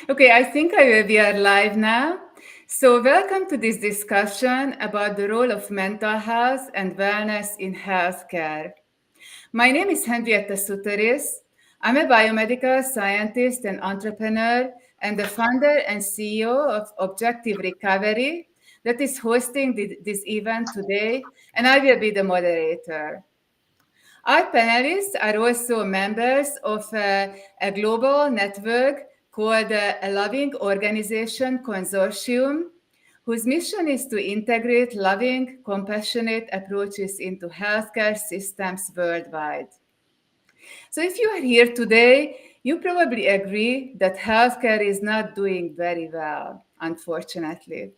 Okay, I think we are live now. So, welcome to this discussion about the role of mental health and wellness in healthcare. My name is Henrietta 𝗢𝗏𝗃𝗏. I'm a biomedical scientist and entrepreneur and the founder and CEO of Objective Recovery that is hosting this event today, and I will be the moderator. Our panelists are also members of a global network called a Loving Organization Consortium, whose mission is to integrate loving, compassionate approaches into healthcare systems worldwide. So if you are here today, you probably agree that healthcare is not doing very well, unfortunately.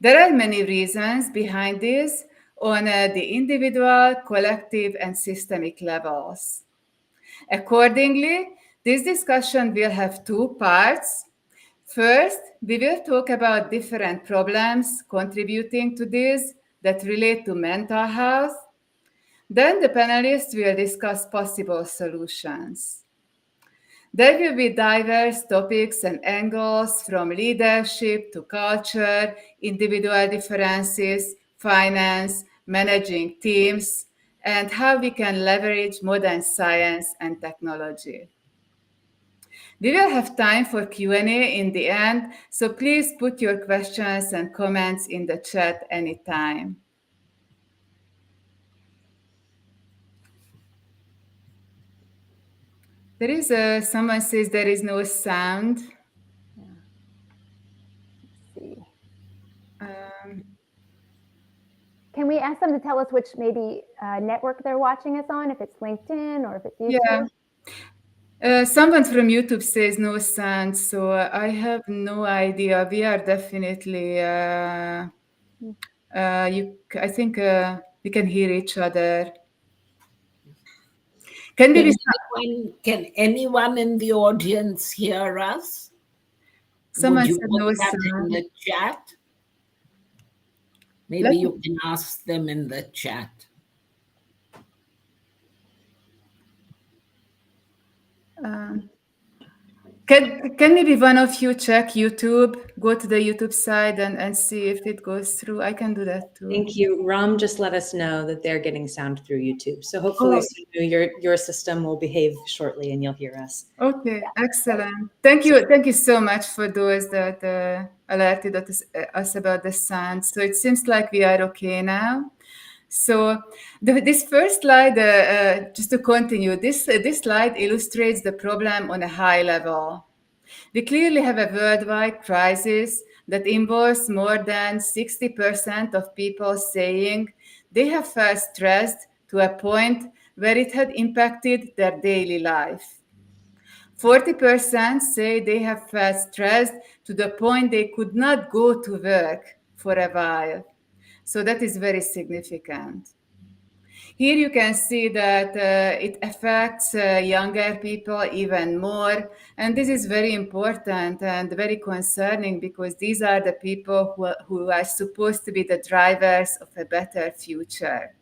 There are many reasons behind this on the individual, collective, and systemic levels. Accordingly, this discussion will have two parts. First, we will talk about different problems contributing to this that relate to mental health. Then the panelists will discuss possible solutions. There will be diverse topics and angles from leadership to culture, individual differences, finance, managing teams, and how we can leverage modern science and technology. We will have time for Q&A in the end, so please put your questions and comments in the chat anytime. There is someone says there is no sound. Let's see. Can we ask them to tell us which maybe network they're watching us on, if it's LinkedIn or if it's YouTube? Yeah. Someone from YouTube says no sound, so I have no idea. We are definitely, I think we can hear each other. Can anyone in the audience hear us? Someone Would you said put no that sound. in the chat? Maybe you can ask them in the chat. Can maybe one of you check YouTube, go to the YouTube side and see if it goes through? I can do that too. Thank you. Ram just let us know that they're getting sound through YouTube. So hopefully your system will behave shortly and you'll hear us. Okay, excellent. Thank you so much for those that alerted us about the sound. So it seems like we are okay now. So this first slide, just to continue, this slide illustrates the problem on a high level. We clearly have a worldwide crisis that involves more than 60% of people saying they have felt stressed to a point where it had impacted their daily life. 40% say they have felt stressed to the point they could not go to work for a while. So that is very significant. Here you can see that it affects younger people even more. And this is very important and very concerning because these are the people who are supposed to be the drivers of a better future.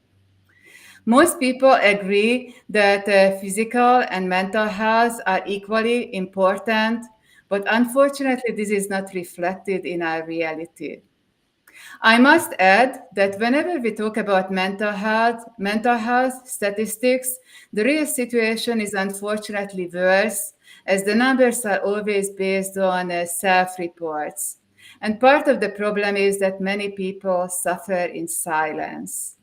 Most people agree that physical and mental health are equally important, but unfortunately, this is not reflected in our reality. I must add that whenever we talk about mental health statistics, the real situation is unfortunately worse, as the numbers are always based on self-reports. And part of the problem is that many people suffer in silence.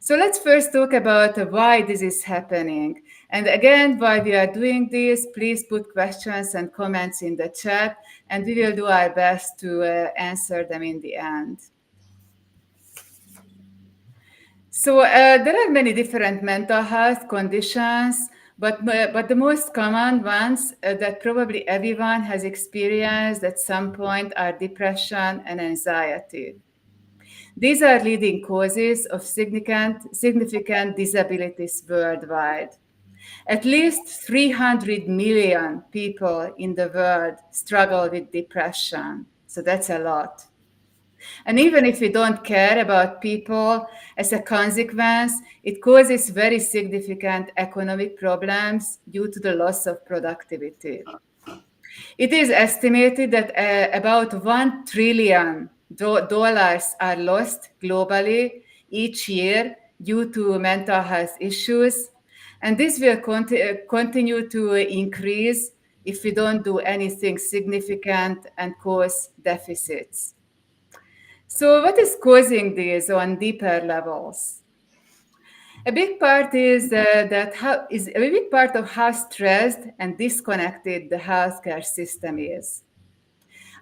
So let's first talk about why this is happening. And again, while we are doing this, please put questions and comments in the chat, and we will do our best to answer them in the end. So there are many different mental health conditions, but the most common ones that probably everyone has experienced at some point are depression and anxiety. These are leading causes of significant disabilities worldwide. At least 300 million people in the world struggle with depression, so that's a lot. And even if we don't care about people, as a consequence, it causes very significant economic problems due to the loss of productivity. It is estimated that about $1 trillion are lost globally each year due to mental health issues. And this will continue to increase if we don't do anything significant and cause deficits. So what is causing this on deeper levels? A big part is a big part of how stressed and disconnected the healthcare system is.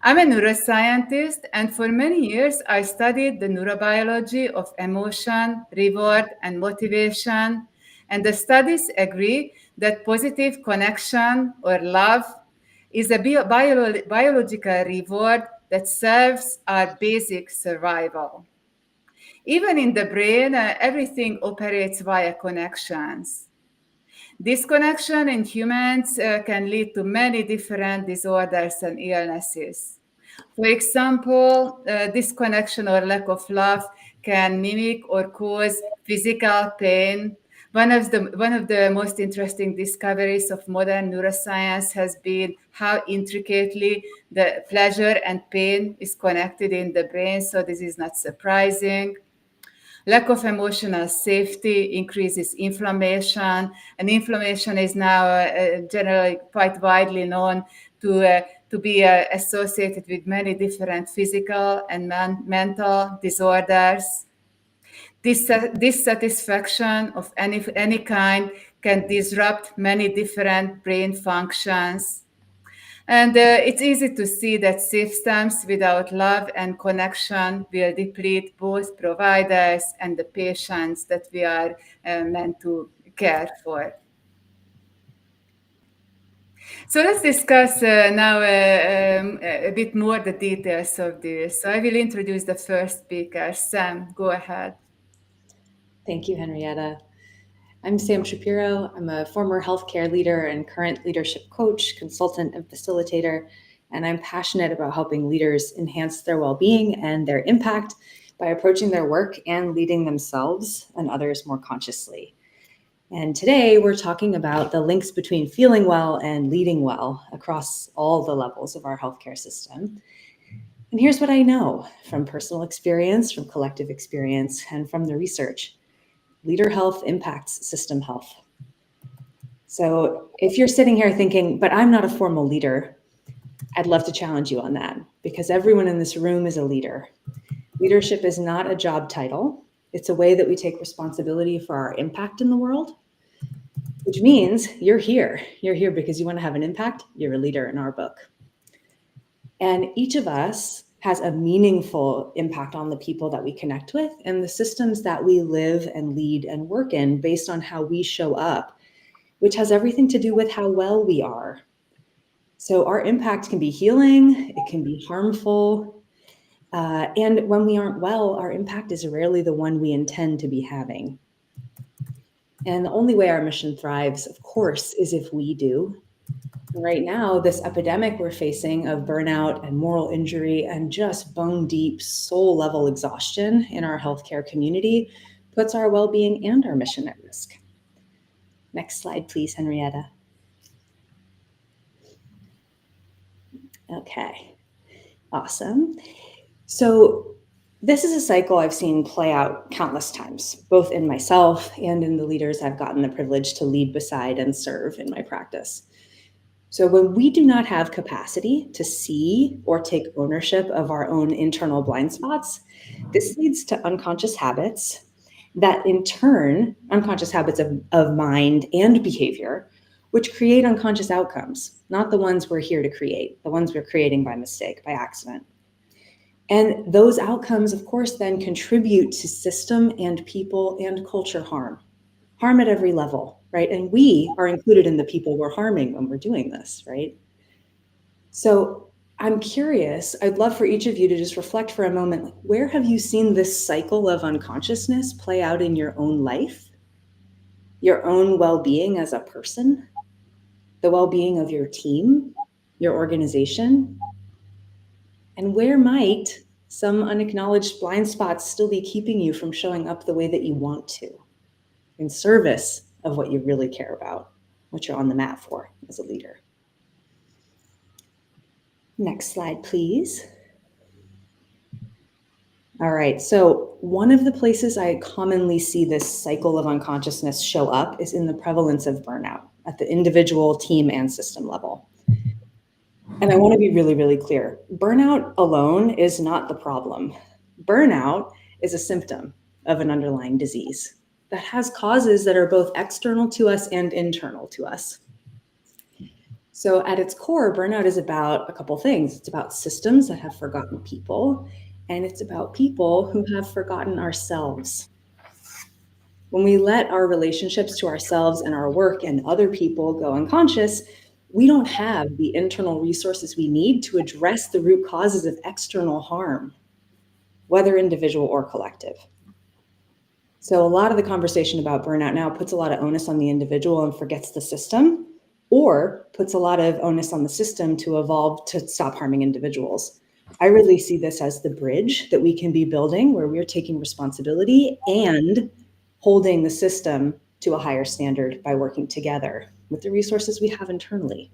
I'm a neuroscientist, and for many years I studied the neurobiology of emotion, reward, and motivation. And the studies agree that positive connection or love is a biological reward that serves our basic survival. Even in the brain, everything operates via connections. Disconnection in humans can lead to many different disorders and illnesses. For example, disconnection or lack of love can mimic or cause physical pain. One of the most interesting discoveries of modern neuroscience has been how intricately the pleasure and pain is connected in the brain, so this is not surprising. Lack of emotional safety increases inflammation, and inflammation is now generally quite widely known to be associated with many different physical and mental disorders. Dissatisfaction of any kind can disrupt many different brain functions. And it's easy to see that systems without love and connection will deplete both providers and the patients that we are meant to care for. So let's discuss now a bit more the details of this. So I will introduce the first speaker. Sam, go ahead. Thank you, Henrietta. I'm Sam Shapiro. I'm a former healthcare leader and current leadership coach, consultant, and facilitator, and I'm passionate about helping leaders enhance their well-being and their impact by approaching their work and leading themselves and others more consciously. And today we're talking about the links between feeling well and leading well across all the levels of our healthcare system. And here's what I know from personal experience, from collective experience, and from the research. Leader health impacts system health. So if you're sitting here thinking, but I'm not a formal leader, I'd love to challenge you on that, because everyone in this room is a leader. Leadership is not a job title. It's a way that we take responsibility for our impact in the world, which means you're here. You're here because you want to have an impact. You're a leader in our book. And each of us has a meaningful impact on the people that we connect with and the systems that we live and lead and work in based on how we show up, which has everything to do with how well we are. So our impact can be healing, it can be harmful, and when we aren't well, our impact is rarely the one we intend to be having. And the only way our mission thrives, of course, is if we do. Right now, this epidemic we're facing of burnout and moral injury and just bone deep soul level exhaustion in our healthcare community puts our well-being and our mission at risk. Next slide, please, Henrietta. Okay, awesome. So this is a cycle I've seen play out countless times, both in myself and in the leaders I've gotten the privilege to lead beside and serve in my practice. So when we do not have capacity to see or take ownership of our own internal blind spots, this leads to unconscious habits that in turn, unconscious habits of mind and behavior, which create unconscious outcomes, not the ones we're here to create, the ones we're creating by mistake, by accident. And those outcomes, of course, then contribute to system and people and culture harm at every level, right? And we are included in the people we're harming when we're doing this, right? So I'm curious, I'd love for each of you to just reflect for a moment, where have you seen this cycle of unconsciousness play out in your own life, your own well-being as a person, the well-being of your team, your organization? And where might some unacknowledged blind spots still be keeping you from showing up the way that you want to, in service of what you really care about, what you're on the mat for as a leader? Next slide, please. All right, so one of the places I commonly see this cycle of unconsciousness show up is in the prevalence of burnout at the individual, team, and system level. And I want to be really, really clear. Burnout alone is not the problem. Burnout is a symptom of an underlying disease that has causes that are both external to us and internal to us. So at its core, burnout is about a couple things. It's about systems that have forgotten people, and it's about people who have forgotten ourselves. When we let our relationships to ourselves and our work and other people go unconscious, we don't have the internal resources we need to address the root causes of external harm, whether individual or collective. So a lot of the conversation about burnout now puts a lot of onus on the individual and forgets the system, or puts a lot of onus on the system to evolve to stop harming individuals. I really see this as the bridge that we can be building where we're taking responsibility and holding the system to a higher standard by working together with the resources we have internally.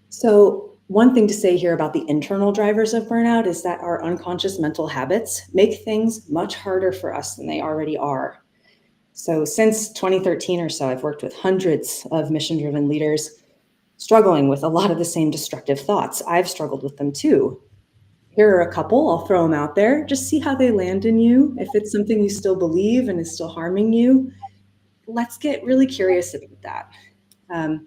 So one thing to say here about the internal drivers of burnout is that our unconscious mental habits make things much harder for us than they already are. So since 2013 or so, I've worked with hundreds of mission-driven leaders struggling with a lot of the same destructive thoughts. I've struggled with them too. Here are a couple, I'll throw them out there. Just see how they land in you. If it's something you still believe and is still harming you, let's get really curious about that. How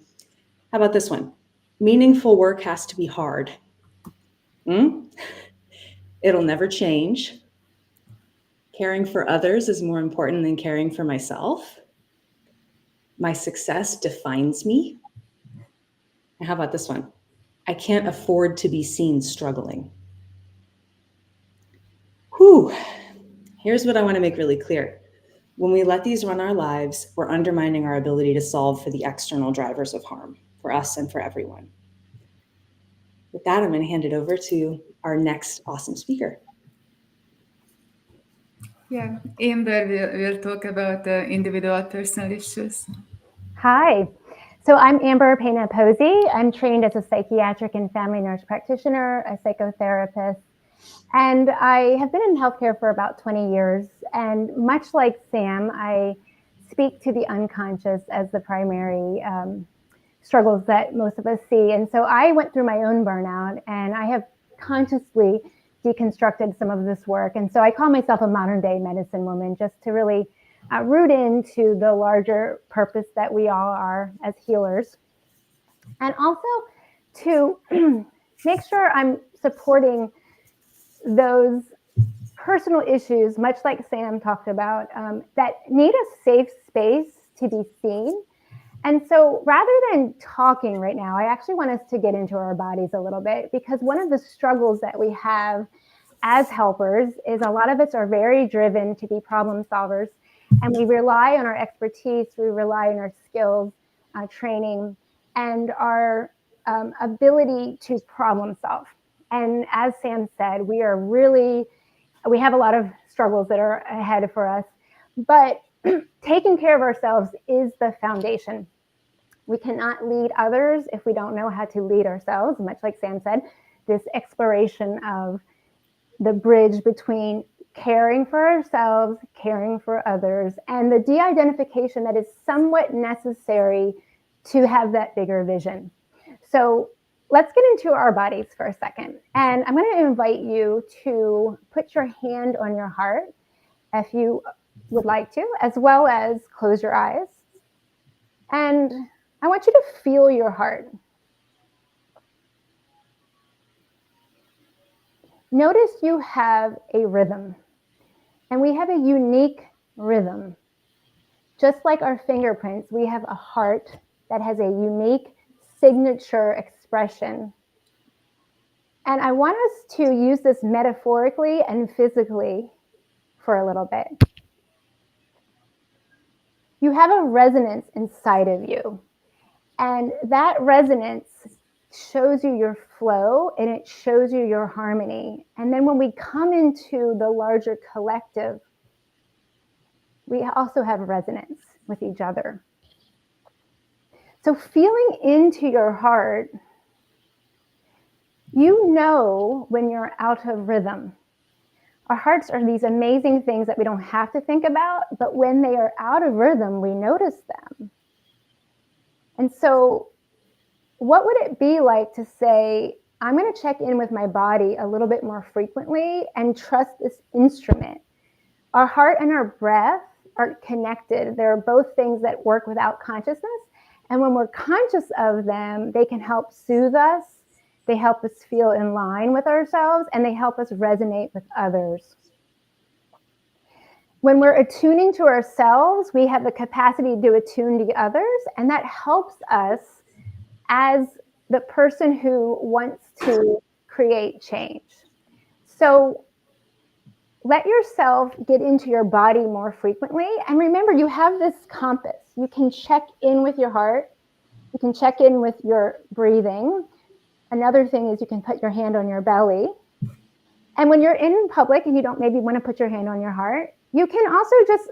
about this one? Meaningful work has to be hard. It'll never change. Caring for others is more important than caring for myself. My success defines me. And how about this one? I can't afford to be seen struggling. Whew. Here's what I want to make really clear. When we let these run our lives, we're undermining our ability to solve for the external drivers of harm for us and for everyone. With that, I'm going to hand it over to our next awesome speaker. Yeah, Amber will talk about the individual personal issues. Hi, so I'm 𝗢𝗄𝗃𝗃𝗃𝗃𝗃. I'm trained as a psychiatric and family nurse practitioner, a psychotherapist, and I have been in healthcare for about 20 years. And much like Sam, I speak to the unconscious as the primary struggles that most of us see. And so I went through my own burnout, and I have consciously deconstructed some of this work. And so I call myself a modern day medicine woman, just to really root into the larger purpose that we all are as healers. And also to make sure I'm supporting those personal issues, much like Sam talked about, that need a safe space to be seen. And so rather than talking right now, I actually want us to get into our bodies a little bit, because one of the struggles that we have as helpers is a lot of us are very driven to be problem solvers, and we rely on our expertise, we rely on our skills, training, and our ability to problem solve. And as Sam said, we have a lot of struggles that are ahead for us, but taking care of ourselves is the foundation. We cannot lead others if we don't know how to lead ourselves, much like Sam said, this exploration of the bridge between caring for ourselves, caring for others, and the de-identification that is somewhat necessary to have that bigger vision. So let's get into our bodies for a second. And I'm going to invite you to put your hand on your heart if you would like to, as well as close your eyes. And I want you to feel your heart. Notice you have a rhythm, and we have a unique rhythm. Just like our fingerprints, we have a heart that has a unique signature expression. And I want us to use this metaphorically and physically for a little bit. You have a resonance inside of you, and that resonance shows you your flow, and it shows you your harmony. And then when we come into the larger collective, we also have resonance with each other. So feeling into your heart, You know when you're out of rhythm. Our hearts are these amazing things that we don't have to think about, but when they are out of rhythm, we notice them. And so what would it be like to say, I'm going to check in with my body a little bit more frequently and trust this instrument? Our heart and our breath are connected. They're both things that work without consciousness. And when we're conscious of them, they can help soothe us. They help us feel in line with ourselves, and they help us resonate with others. When we're attuning to ourselves, we have the capacity to attune to others, and that helps us as the person who wants to create change. So let yourself get into your body more frequently. And remember, you have this compass. You can check in with your heart. You can check in with your breathing. Another thing is you can put your hand on your belly. And when you're in public and you don't maybe want to put your hand on your heart, you can also just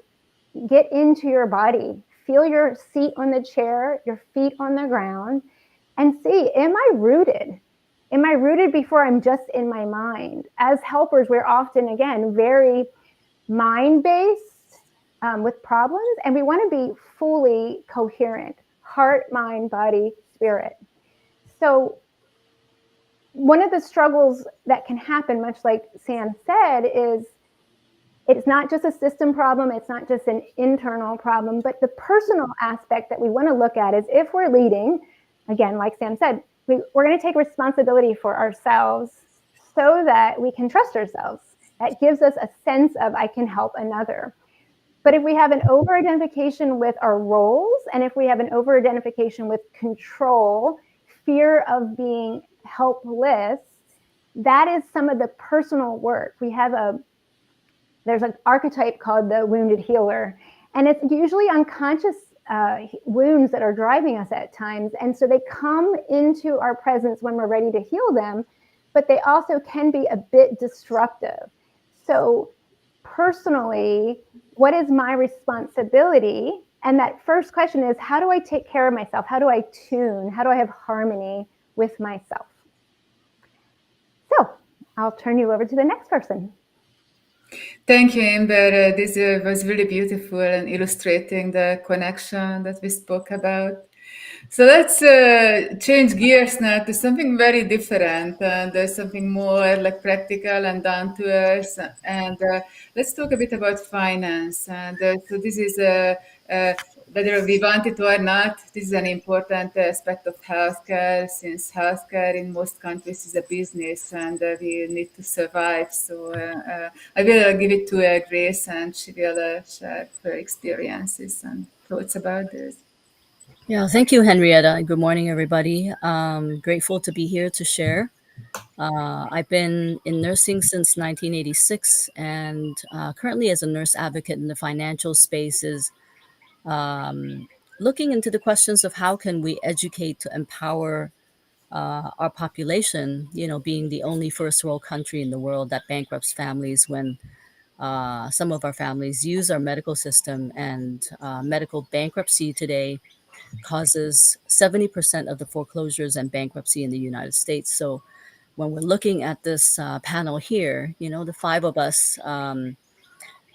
get into your body. Feel your seat on the chair, your feet on the ground, and see, am I rooted? Am I rooted before I'm just in my mind? As helpers, we're often, again, very mind-based with problems, and we want to be fully coherent, heart, mind, body, spirit. So one of the struggles that can happen, much like Sam said, is it's not just a system problem, it's not just an internal problem, but the personal aspect that we want to look at is if we're leading, again, like Sam said, we're going to take responsibility for ourselves so that we can trust ourselves. That gives us a sense of I can help another. But if we have an over-identification with our roles, and if we have an over-identification with control, fear of being helpless, that is some of the personal work. There's an archetype called the wounded healer, and it's usually unconscious wounds that are driving us at times. And so they come into our presence when we're ready to heal them, but they also can be a bit disruptive. So personally, what is my responsibility? And that first question is, how do I take care of myself? How do I tune? How do I have harmony with myself? So I'll turn you over to the next person. Thank you, Amber. This was really beautiful and illustrating the connection that we spoke about. So let's change gears now to something very different and something more like practical and down to earth. And let's talk a bit about finance. And so this is whether we want it or not, this is an important aspect of healthcare, since healthcare in most countries is a business and we need to survive. So I will give it to Grace, and she will share her experiences and thoughts about this. Yeah, thank you, Henrietta. Good morning, everybody. Grateful to be here to share. I've been in nursing since 1986 and currently as a nurse advocate in the financial spaces, looking into the questions of how can we educate to empower our population, being the only first world country in the world that bankrupts families when some of our families use our medical system, and medical bankruptcy today causes 70% of the foreclosures and bankruptcy in the United States. So when we're looking at this panel here, the five of us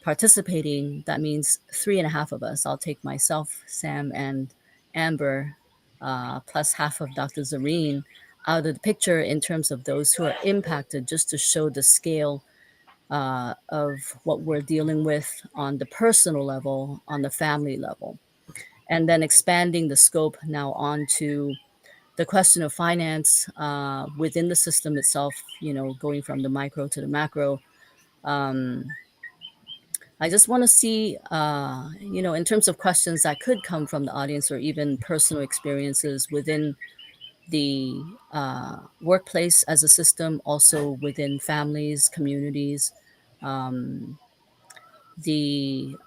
participating, that means 3.5 of us. I'll take myself, Sam, and Amber, plus half of Dr. Zareen out of the picture in terms of those who are impacted, just to show the scale of what we're dealing with on the personal level, on the family level. And then expanding the scope now onto the question of finance within the system itself, going from the micro to the macro. I just want to see, in terms of questions that could come from the audience or even personal experiences within the workplace as a system, also within families, communities, the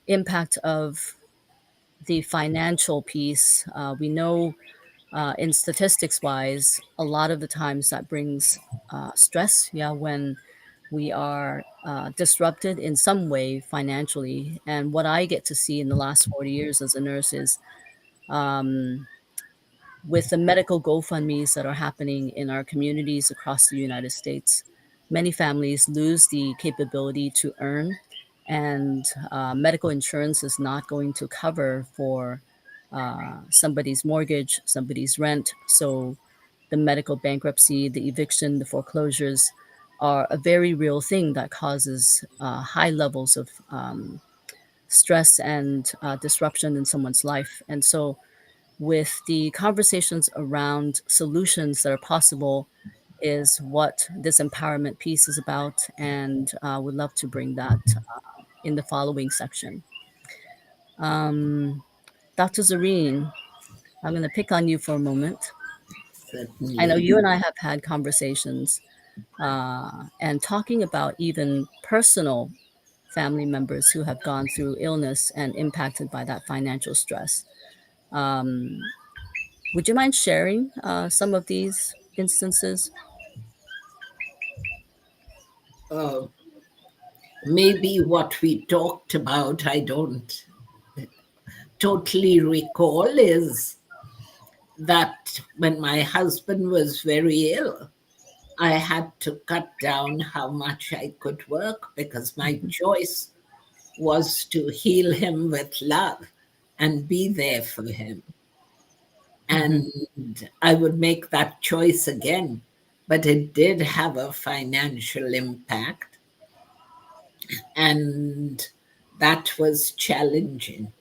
impact of the financial piece. We know in statistics wise, a lot of the times that brings stress, when we are disrupted in some way financially. And what I get to see in the last 40 years as a nurse is with the medical GoFundMes that are happening in our communities across the United States, many families lose the capability to earn, and medical insurance is not going to cover for somebody's mortgage, somebody's rent. So the medical bankruptcy, the eviction, the foreclosures are a very real thing that causes high levels of stress and disruption in someone's life. And so with the conversations around solutions that are possible is what this empowerment piece is about, and would love to bring that in the following section. Dr. Zareen, I'm going to pick on you for a moment. Certainly. I know you and I have had conversations and talking about even personal family members who have gone through illness and impacted by that financial stress. Would you mind sharing some of these instances? Maybe what we talked about, I don't totally recall, is that when my husband was very ill, I had to cut down how much I could work because my choice was to heal him with love and be there for him. And I would make that choice again, but it did have a financial impact. And that was challenging.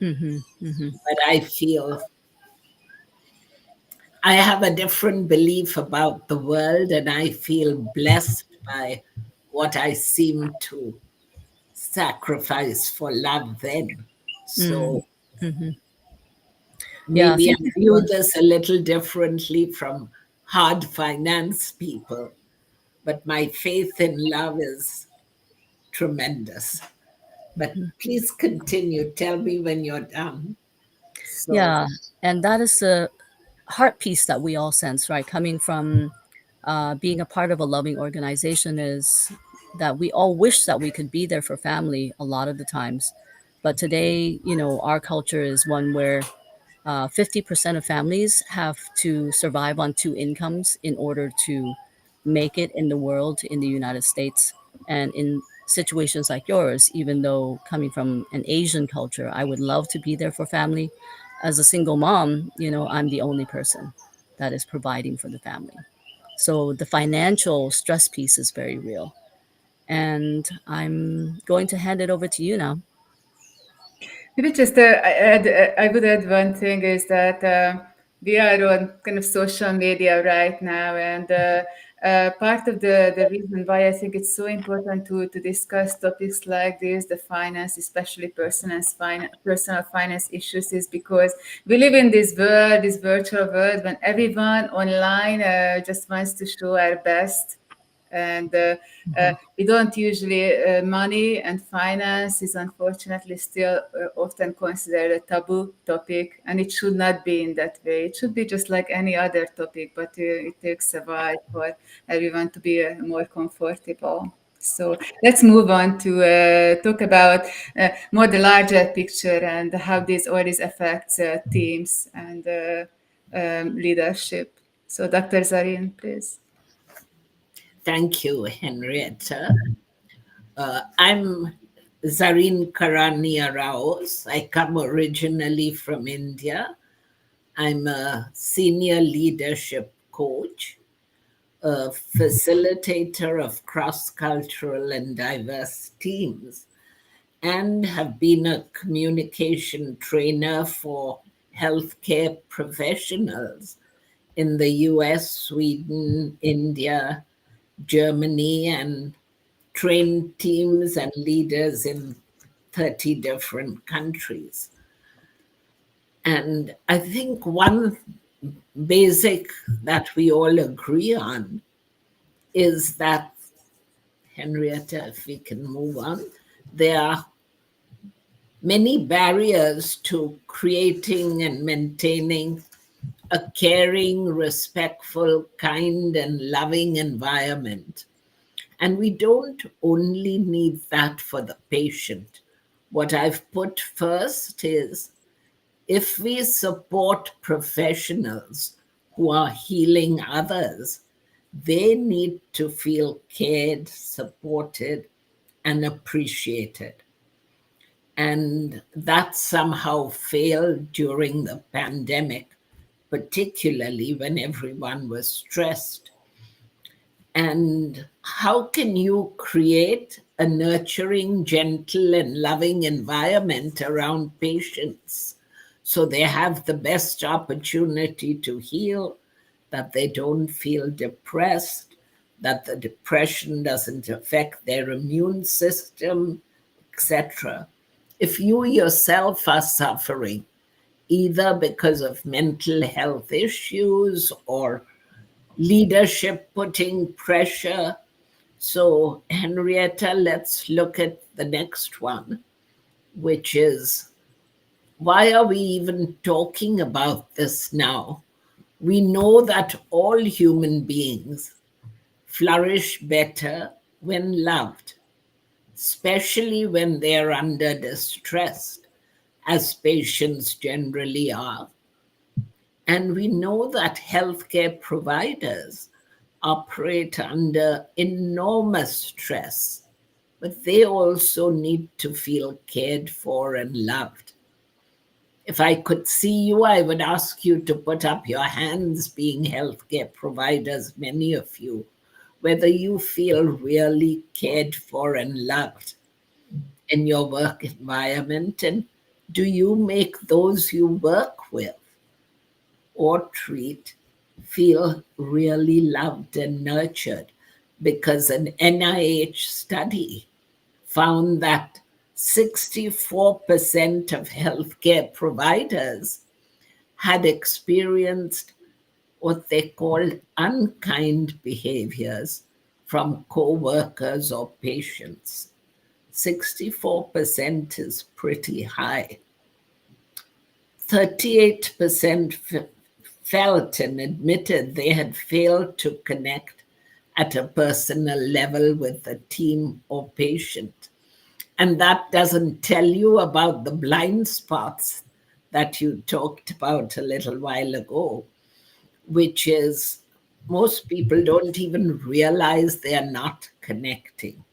But I feel I have a different belief about the world, and I feel blessed by what I seem to sacrifice for love then. So maybe I view this a little differently from hard finance people, but my faith in love is tremendous. But please continue. Tell me when you're done. So, yeah, and that is the heart piece that we all sense, right? Coming from being a part of a loving organization, is that we all wish that we could be there for family a lot of the times. But today, you know, our culture is one where 50% of families have to survive on 2 incomes in order to make it in the world, in the United States. And in situations like yours, even though coming from an Asian culture, I would love to be there for family. As a single mom, you know, I'm the only person that is providing for the family. So the financial stress piece is very real. And I'm going to hand it over to you now. Maybe just I would add one thing is that we are on kind of social media right now, and part of the reason why I think it's so important to discuss topics like this, the finance, especially personal finance issues, is because we live in this world, this virtual world, when everyone online just wants to show our best. And we don't usually, money and finance is unfortunately still often considered a taboo topic, and it should not be in that way. It should be just like any other topic, but it takes a while for everyone to be more comfortable. So let's move on to talk about more the larger picture and how all this affects teams and leadership. So Dr. Zareen, please. Thank you, Henrietta. I'm 𝗢𝗯𝗷𝗲𝗰𝗁𝗲𝗏. I come originally from India. I'm a senior leadership coach, a facilitator of cross-cultural and diverse teams, and have been a communication trainer for healthcare professionals in the US, Sweden, India, Germany, and trained teams and leaders in 30 different countries. And I think one basic that we all agree on is that, Henrietta, if we can move on, there are many barriers to creating and maintaining a caring, respectful, kind, and loving environment. And we don't only need that for the patient. What I've put first is If we support professionals who are healing others, they need to feel cared, supported, and appreciated. And that somehow failed during the pandemic, particularly when everyone was stressed. And how can you create a nurturing, gentle, and loving environment around patients so they have the best opportunity to heal, that they don't feel depressed, that the depression doesn't affect their immune system, etc.? If you yourself are suffering, either because of mental health issues or leadership putting pressure. So, Henrietta, let's look at the next one, which is, why are we even talking about this now? We know that all human beings flourish better when loved, especially when they're under distress, as patients generally are. And we know that healthcare providers operate under enormous stress, but they also need to feel cared for and loved. If I could see you, I would ask you to put up your hands, being healthcare providers, many of you, whether you feel really cared for and loved in your work environment, and do you make those you work with or treat feel really loved and nurtured? Because an NIH study found that 64% of healthcare providers had experienced what they called unkind behaviors from co-workers or patients. 64% is pretty high. 38% felt and admitted they had failed to connect at a personal level with the team or patient. And that doesn't tell you about the blind spots that you talked about a little while ago, which is most people don't even realize they are not connecting.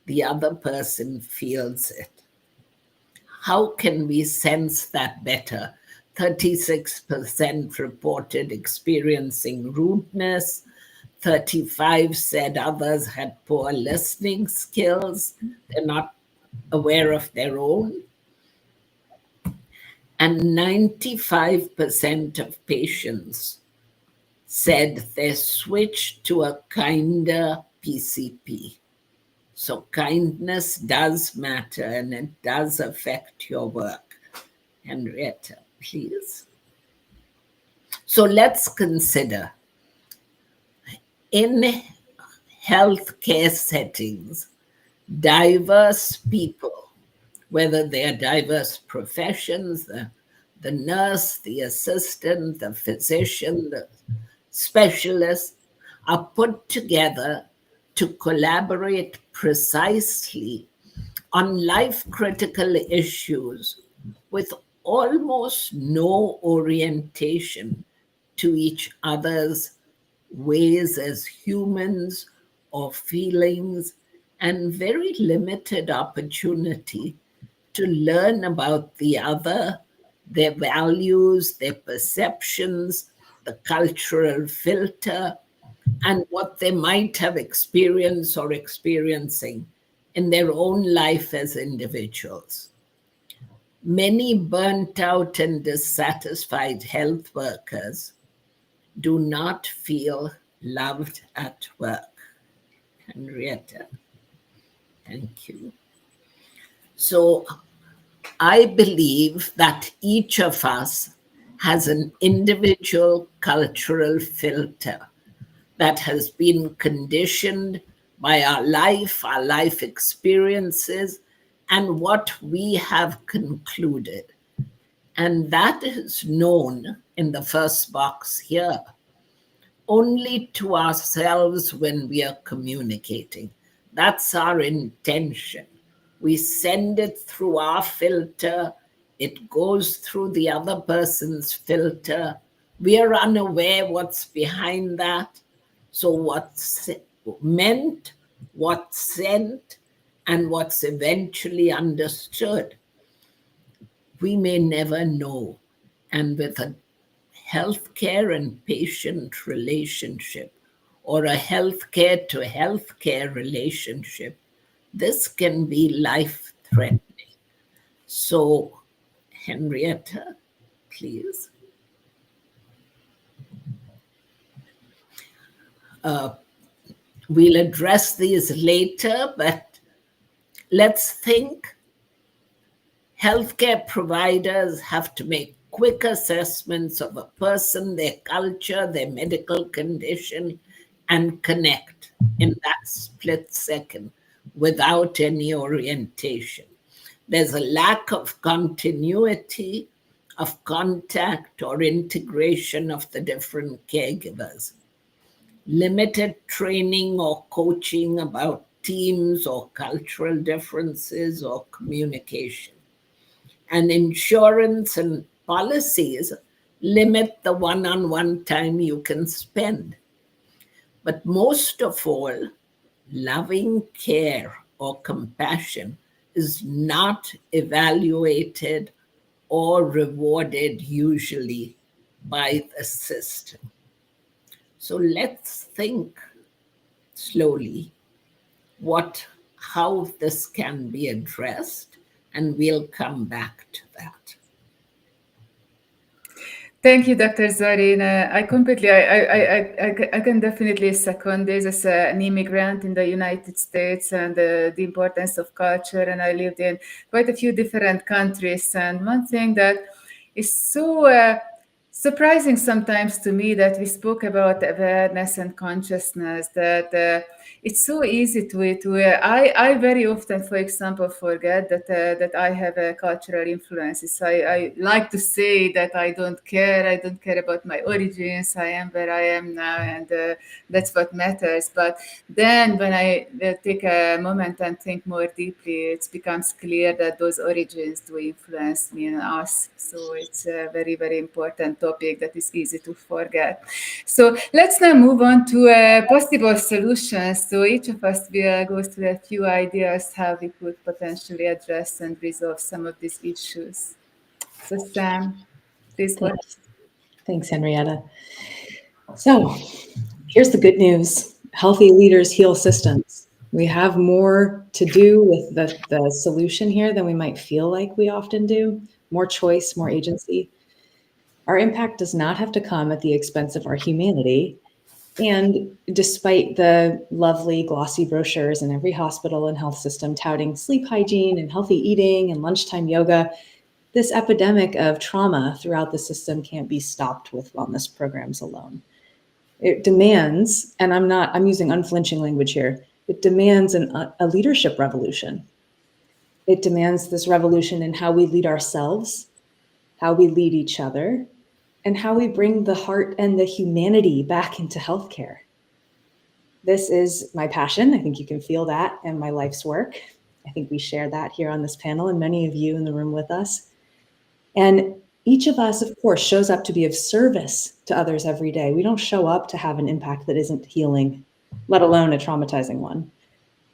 The other person feels it. How can we sense that better? 36% reported experiencing rudeness. 35 said others had poor listening skills. They're not aware of their own. And 95% of patients said they switched to a kinder PCP. So kindness does matter and it does affect your work. Henrietta, please. So let's consider, in healthcare settings, diverse people, whether they are diverse professions, the nurse, the assistant, the physician, the specialist, are put together to collaborate precisely on life-critical issues with almost no orientation to each other's ways as humans or feelings, and very limited opportunity to learn about the other, their values, their perceptions, the cultural filter, and what they might have experienced or experiencing in their own life as individuals. Many burnt out and dissatisfied health workers do not feel loved at work. Henrietta, thank you. So I believe that each of us has an individual cultural filter that has been conditioned by our life experiences, and what we have concluded. And that is known in the first box here only to ourselves when we are communicating. That's our intention. We send it through our filter It goes through the other person's filter. We are unaware what's behind that. So what's meant, what's sent, and what's eventually understood, we may never know. And with a healthcare and patient relationship, or a healthcare to healthcare relationship, this can be life-threatening. So, Henrietta, please. We'll address these later, but let's think. Healthcare providers have to make quick assessments of a person, their culture, their medical condition, and connect in that split second without any orientation. There's a lack of continuity, of contact or integration of the different caregivers. Limited training or coaching about teams or cultural differences or communication. And insurance and policies limit the one-on-one time you can spend. But most of all, loving care or compassion is not evaluated or rewarded usually by the system. So let's think slowly how this can be addressed, and we'll come back to that. Thank you, Dr. Zorin. I can definitely second this as an immigrant in the United States and the importance of culture. And I lived in quite a few different countries. And one thing that is so surprising sometimes to me that we spoke about awareness and consciousness, that it's so easy I very often, for example, forget that I have a cultural influences. I like to say that I don't care about my origins. I am where I am now, and that's what matters. But then when I take a moment and think more deeply, it becomes clear that those origins do influence me and us. So it's a very, very important topic that is easy to forget. So let's now move on to possible solutions. So each of us will go through a few ideas how we could potentially address and resolve some of these issues. So Sam, please go ahead. Thanks, Henrietta. So here's the good news. Healthy leaders heal systems. We have more to do with the solution here than we might feel like we often do. More choice, more agency. Our impact does not have to come at the expense of our humanity. And despite the lovely glossy brochures in every hospital and health system touting sleep hygiene and healthy eating and lunchtime yoga, this epidemic of trauma throughout the system can't be stopped with wellness programs alone. It demands, and I'm using unflinching language here, it demands a leadership revolution. It demands this revolution in how we lead ourselves, how we lead each other, and how we bring the heart and the humanity back into healthcare. This is my passion. I think you can feel that in my life's work. I think we share that here on this panel and many of you in the room with us. And each of us, of course, shows up to be of service to others every day. We don't show up to have an impact that isn't healing, let alone a traumatizing one.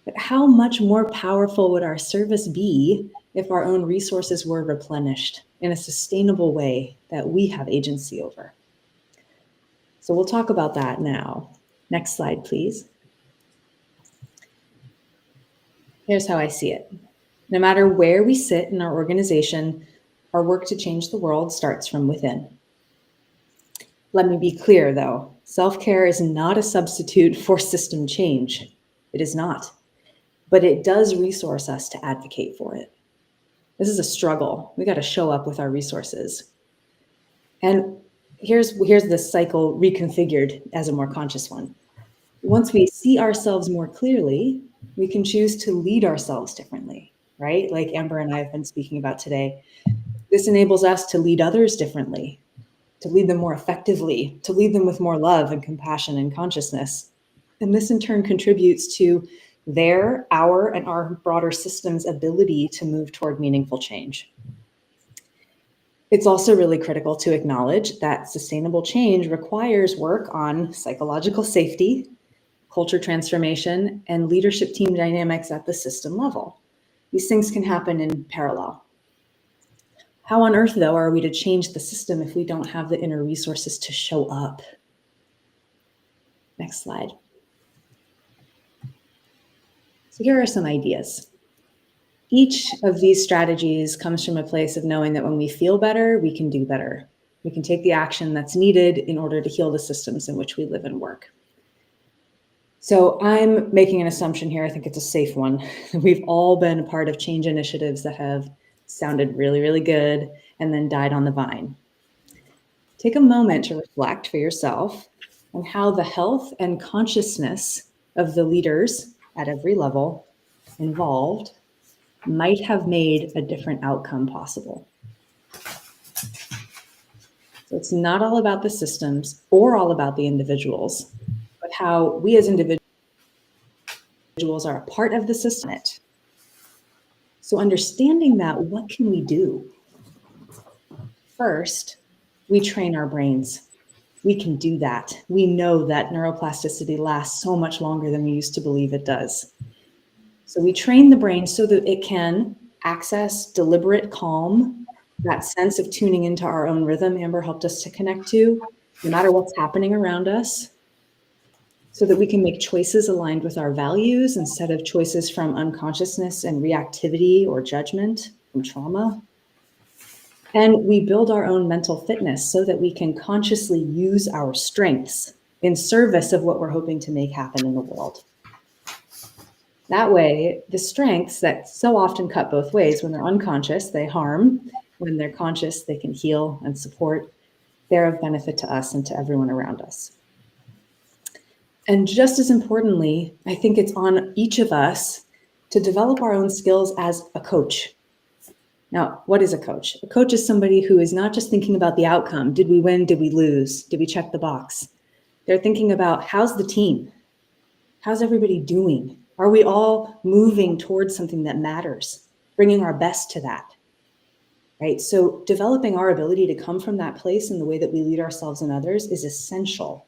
But how much more powerful would our service be if our own resources were replenished in a sustainable way that we have agency over? So we'll talk about that now. Next slide, please. Here's how I see it. No matter where we sit in our organization, our work to change the world starts from within. Let me be clear, though. Self-care is not a substitute for system change. It is not. But it does resource us to advocate for it. This is a struggle. We got to show up with our resources. And here's this cycle reconfigured as a more conscious one. Once we see ourselves more clearly, we can choose to lead ourselves differently, right? Like Amber and I have been speaking about today. This enables us to lead others differently, to lead them more effectively, to lead them with more love and compassion and consciousness. And this in turn contributes to our broader system's ability to move toward meaningful change. It's also really critical to acknowledge that sustainable change requires work on psychological safety, culture transformation, and leadership team dynamics at the system level. These things can happen in parallel. How on earth, though, are we to change the system if we don't have the inner resources to show up? Next slide. So here are some ideas. Each of these strategies comes from a place of knowing that when we feel better, we can do better. We can take the action that's needed in order to heal the systems in which we live and work. So I'm making an assumption here. I think it's a safe one. We've all been a part of change initiatives that have sounded really, really good and then died on the vine. Take a moment to reflect for yourself on how the health and consciousness of the leaders at every level involved might have made a different outcome possible. So it's not all about the systems or all about the individuals, but how we as individuals are a part of the system. So understanding that, what can we do? First, we train our brains. We can do that. We know that neuroplasticity lasts so much longer than we used to believe it does. So we train the brain so that it can access deliberate calm, that sense of tuning into our own rhythm Amber helped us to connect to, no matter what's happening around us, so that we can make choices aligned with our values instead of choices from unconsciousness and reactivity or judgment from trauma. And we build our own mental fitness so that we can consciously use our strengths in service of what we're hoping to make happen in the world. That way, the strengths that so often cut both ways, when they're unconscious, they harm. When they're conscious, they can heal and support. They're of benefit to us and to everyone around us. And just as importantly, I think it's on each of us to develop our own skills as a coach. Now, what is a coach? A coach is somebody who is not just thinking about the outcome. Did we win? Did we lose? Did we check the box? They're thinking about, how's the team? How's everybody doing? Are we all moving towards something that matters? Bringing our best to that, right? So developing our ability to come from that place in the way that we lead ourselves and others is essential,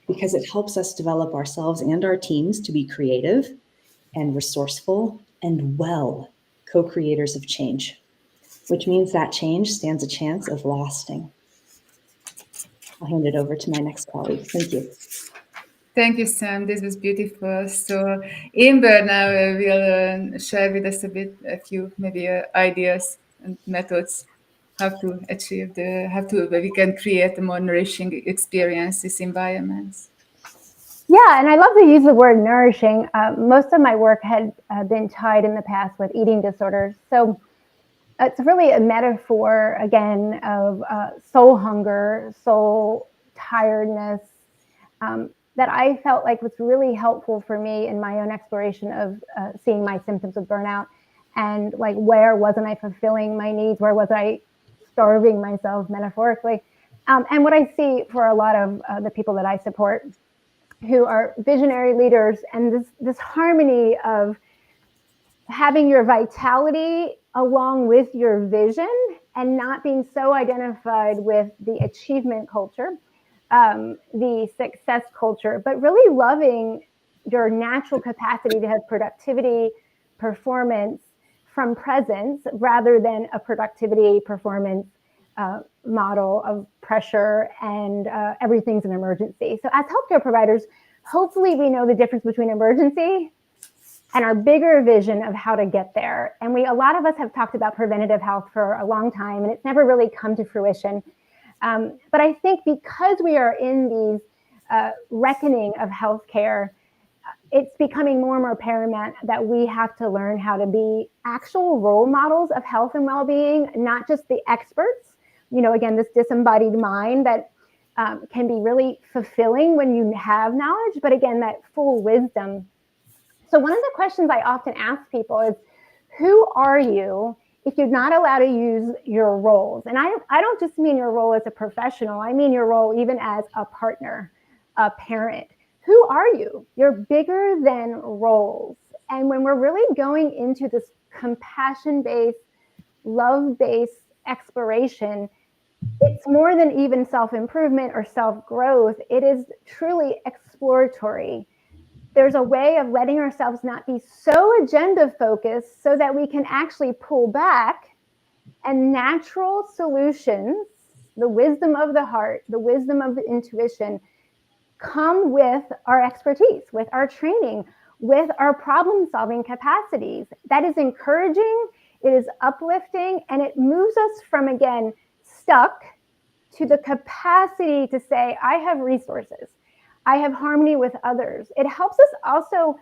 because it helps us develop ourselves and our teams to be creative and resourceful and co-creators of change, which means that change stands a chance of lasting. I'll hand it over to my next colleague. Thank you. Thank you, Sam. This was beautiful. So Amber now will share with us a few maybe ideas and methods how to achieve we can create a more nourishing experiences environments. Yeah, and I love to use the word nourishing. Most of my work had been tied in the past with eating disorders. So it's really a metaphor, again, of soul hunger, soul tiredness, that I felt like was really helpful for me in my own exploration of seeing my symptoms of burnout, and like, where wasn't I fulfilling my needs? Where was I starving myself metaphorically? And what I see for a lot of the people that I support who are visionary leaders, and this harmony of having your vitality along with your vision and not being so identified with the achievement culture, the success culture, but really loving your natural capacity to have productivity, performance from presence rather than a productivity performance model of pressure and everything's an emergency. So as healthcare providers, hopefully we know the difference between emergency and our bigger vision of how to get there. And a lot of us have talked about preventative health for a long time, and it's never really come to fruition. But I think because we are in these reckoning of healthcare, it's becoming more and more paramount that we have to learn how to be actual role models of health and well-being, not just the experts. You know, again, this disembodied mind that can be really fulfilling when you have knowledge, but again, that full wisdom. So one of the questions I often ask people is, who are you if you're not allowed to use your roles? And I don't just mean your role as a professional, I mean your role even as a partner, a parent. Who are you? You're bigger than roles. And when we're really going into this compassion-based, love-based self-exploration, it's more than even self-improvement or self-growth. It is truly exploratory. There's a way of letting ourselves not be so agenda-focused so that we can actually pull back, and natural solutions, the wisdom of the heart, the wisdom of the intuition, come with our expertise, with our training, with our problem-solving capacities. That is encouraging, it is uplifting, and it moves us from, again, stuck to the capacity to say, I have resources, I have harmony with others. It helps us also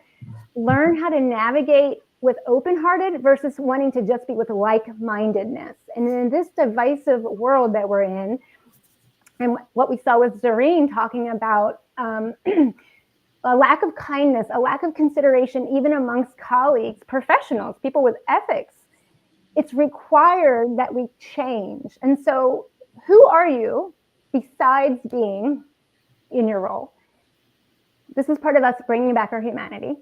learn how to navigate with open-hearted versus wanting to just be with like-mindedness. And in this divisive world that we're in, and what we saw with 𝗟𝗡 talking about a lack of kindness, a lack of consideration, even amongst colleagues, professionals, people with ethics, it's required that we change. And so who are you besides being in your role? This is part of us bringing back our humanity.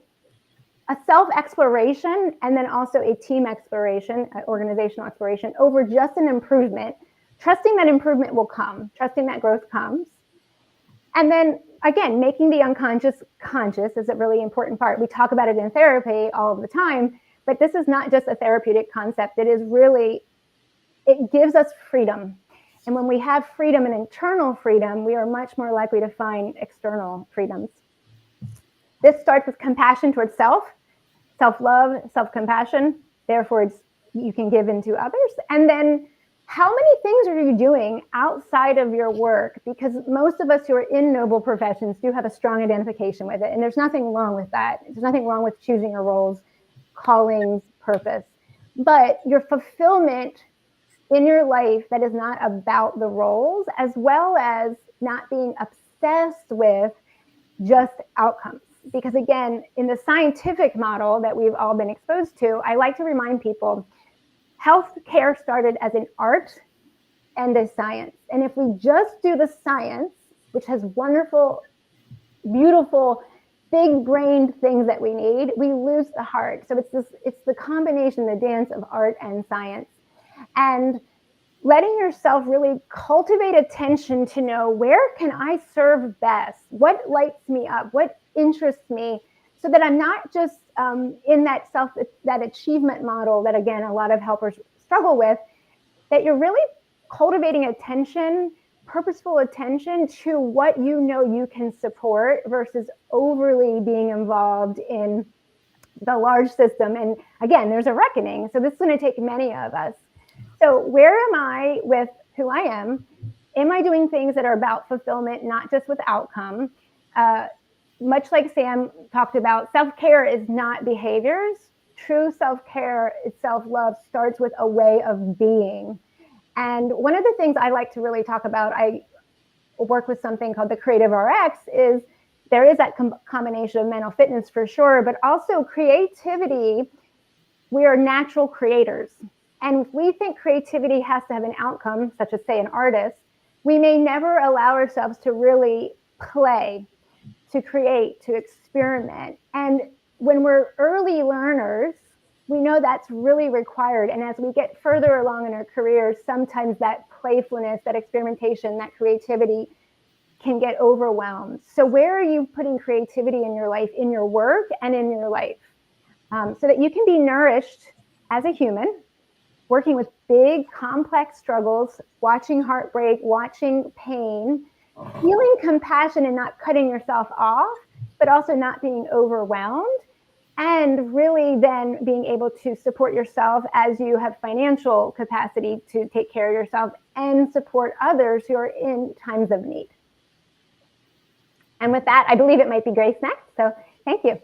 A self-exploration, and then also a team exploration, an organizational exploration over just an improvement, trusting that improvement will come, trusting that growth comes. And then again, making the unconscious conscious is a really important part. We talk about it in therapy all of the time, but this is not just a therapeutic concept. It is really, it gives us freedom. And when we have freedom and internal freedom, we are much more likely to find external freedoms. This starts with compassion towards self, self-love, self-compassion. Therefore, you can give into others. And then how many things are you doing outside of your work? Because most of us who are in noble professions do have a strong identification with it. And there's nothing wrong with that. There's nothing wrong with choosing your roles, callings, purpose. But your fulfillment in your life that is not about the roles, as well as not being obsessed with just outcomes. Because again, in the scientific model that we've all been exposed to, I like to remind people, healthcare started as an art and a science. And if we just do the science, which has wonderful, beautiful, big-brained things that we need, we lose the heart. So it's the combination, the dance of art and science. And letting yourself really cultivate attention to know, where can I serve best? What lights me up? What interests me? So that I'm not just in that achievement model that, again, a lot of helpers struggle with, that you're really cultivating attention, purposeful attention to what you know you can support versus overly being involved in the large system. And again, there's a reckoning. So this is going to take many of us. So where am I with who I am? Am I doing things that are about fulfillment, not just with outcome? Much like Sam talked about, self-care is not behaviors. True self-care, self-love starts with a way of being. And one of the things I like to really talk about, I work with something called the Creative RX, is there is that combination of mental fitness for sure, but also creativity. We are natural creators. And if we think creativity has to have an outcome, such as, say, an artist, we may never allow ourselves to really play, to create, to experiment. And when we're early learners, we know that's really required. And as we get further along in our careers, sometimes that playfulness, that experimentation, that creativity can get overwhelmed. So where are you putting creativity in your life, in your work and in your life? So that you can be nourished as a human, working with big, complex struggles, watching heartbreak, watching pain, feeling compassion and not cutting yourself off, but also not being overwhelmed, and really then being able to support yourself as you have financial capacity to take care of yourself and support others who are in times of need. And with that, I believe it might be Grace next. So thank you.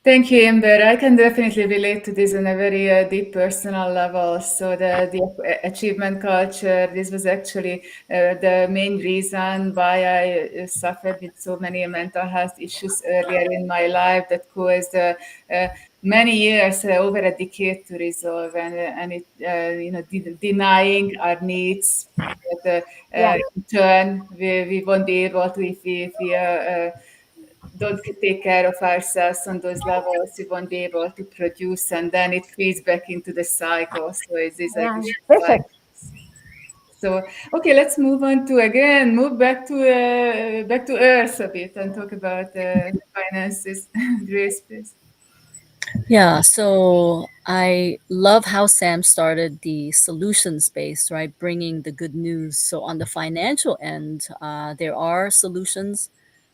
Thank you, Amber. I can definitely relate to this on a very deep personal level. So the achievement culture, this was actually the main reason why I suffered with so many mental health issues earlier in my life, that caused many years, over a decade, to resolve, and it, denying our needs. That in turn we won't be able to, if we don't take care of ourselves on those levels, we won't be able to produce, and then it feeds back into the cycle. So it's this like Yeah, this vicious. cycle. So okay, let's move on to move back to Earth a bit and talk about finances. Grace, please. Yeah, so I love how Sam started the solution space, right? Bringing the good news. So on the financial end, there are solutions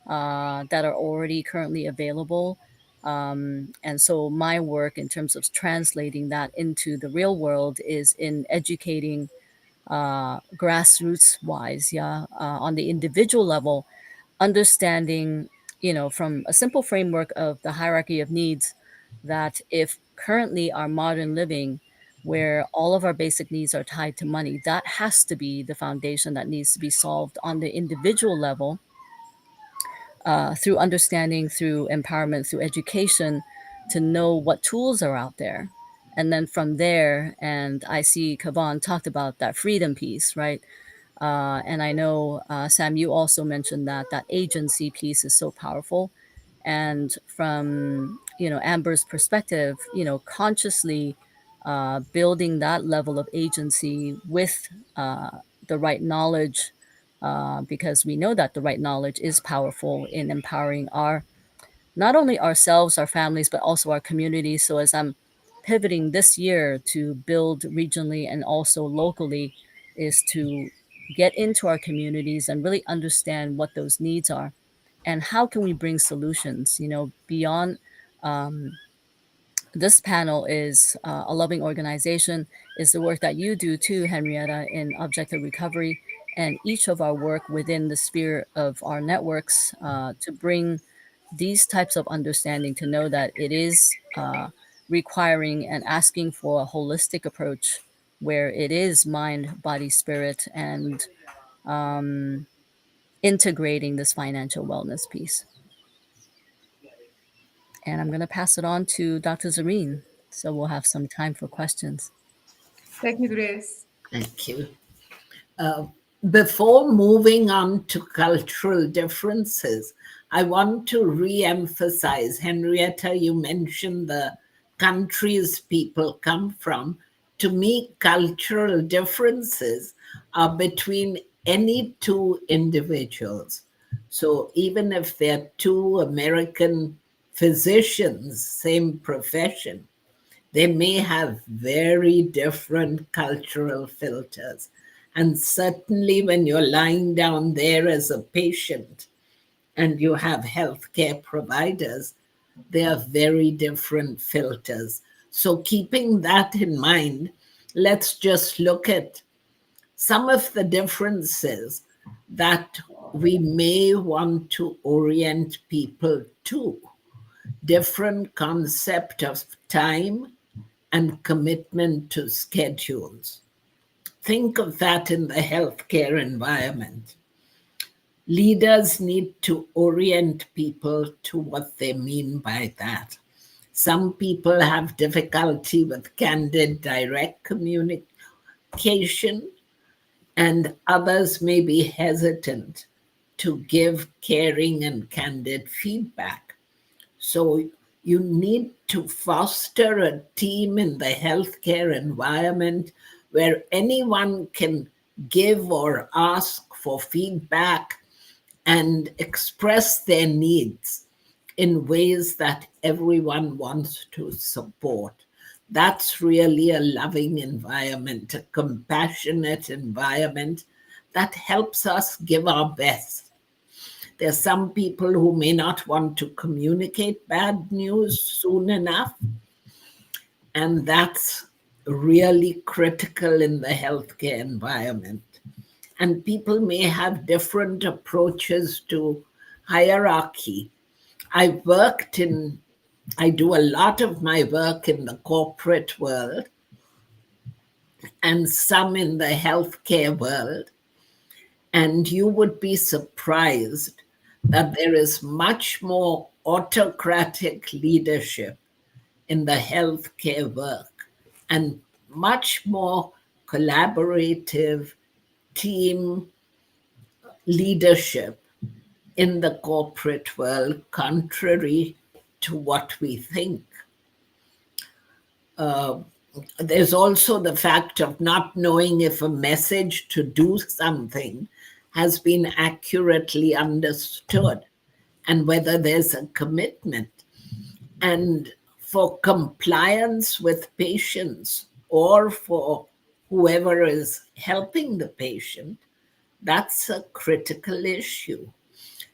that are already currently available. And so my work in terms of translating that into the real world is in educating grassroots wise, yeah, on the individual level, understanding, from a simple framework of the hierarchy of needs, that if currently our modern living, where all of our basic needs are tied to money, that has to be the foundation that needs to be solved on the individual level, through understanding, through empowerment, through education, to know what tools are out there. And then from there, and I see Kavan talked about that freedom piece, right? And I know, Sam, you also mentioned that agency piece is so powerful. And from, Amber's perspective, consciously building that level of agency with the right knowledge, because we know that the right knowledge is powerful in empowering not only ourselves, our families, but also our communities. So as I'm pivoting this year to build regionally and also locally, is to get into our communities and really understand what those needs are and how can we bring solutions, beyond. This panel is a loving organization, is the work that you do too, Henrietta, in objective recovery, and each of our work within the sphere of our networks, to bring these types of understanding, to know that it is requiring and asking for a holistic approach where it is mind, body, spirit, and integrating this financial wellness piece. And I'm going to pass it on to Dr. Zareen, so we'll have some time for questions. Thank you, Grace. Thank you. Before moving on to cultural differences, I want to re-emphasize, Henrietta, you mentioned the countries people come from. To me, cultural differences are between any two individuals. So even if they're two American physicians, same profession, they may have very different cultural filters. And certainly when you're lying down there as a patient and you have healthcare providers, they are very different filters. So keeping that in mind, let's just look at some of the differences that we may want to orient people to. Different concept of time and commitment to schedules. Think of that in the healthcare environment. Leaders need to orient people to what they mean by that. Some people have difficulty with candid, direct communication, and others may be hesitant to give caring and candid feedback. So you need to foster a team in the healthcare environment where anyone can give or ask for feedback and express their needs in ways that everyone wants to support. That's really a loving environment, a compassionate environment that helps us give our best. There's some people who may not want to communicate bad news soon enough, and that's really critical in the healthcare environment. And people may have different approaches to hierarchy. I do a lot of my work in the corporate world and some in the healthcare world. And you would be surprised that there is much more autocratic leadership in the healthcare work and much more collaborative team leadership in the corporate world, contrary to what we think. There's also the fact of not knowing if a message to do something has been accurately understood and whether there's a commitment. And for compliance with patients or for whoever is helping the patient, that's a critical issue.